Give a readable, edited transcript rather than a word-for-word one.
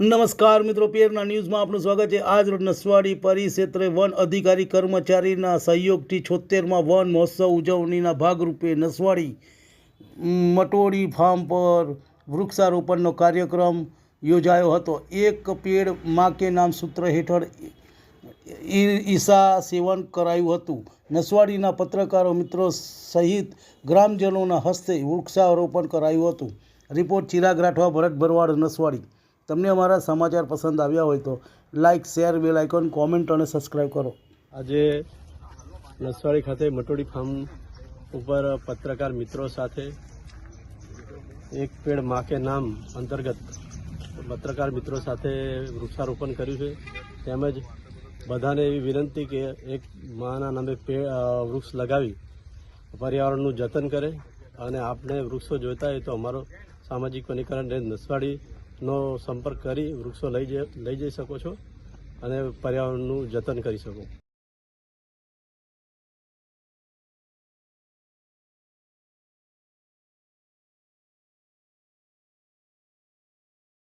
નમસ્કાર મિત્રો, પેરના ન્યૂઝમાં આપનું સ્વાગત છે। આજ રોજ નસવાડી પરિક્ષેત્રે વન અધિકારી કર્મચારીના સહયોગથી 76મા વન મહોત્સવ ઉજવણીના ભાગરૂપે નસવાડી મટોડી ફાર્મ પર વૃક્ષારોપણનો કાર્યક્રમ યોજાયો હતો। એક પેડ માં કે નામ સૂત્ર હેઠળ ઈશા સેવન કરાયું હતું। નસવાડીના પત્રકારો મિત્રો સહિત ગ્રામજનોના હસ્તે વૃક્ષારોપણ કરાયું હતું। રિપોર્ટ ચિરાગ રાઠવા, ભરત ભરવાડ, નસવાડી। તમને અમારા સમાચાર પસંદ આવ્યા હોય તો like, share, bell icon, comment અને સબસ્ક્રાઈબ કરો। આજે નસવાડી ખાતે મટોડી ફાર્મ ઉપર પત્રકાર મિત્રો સાથે એક પેડ માં કે નામ અંતર્ગત પત્રકાર મિત્રો સાથે વૃક્ષારોપણ કર્યું છે। તેમજ બધાને એવી વિનંતી કે એક માના નામે વૃક્ષ લગાવી પર્યાવરણનું જતન કરે અને આપણે વૃક્ષો જોઈતા હોય તો અમારો સામાજિક વનીકરણ નસવાડીનો સંપર્ક કરી વૃક્ષો લઈ જઈ શકો છો અને પર્યાવરણનું જતન કરી શકો।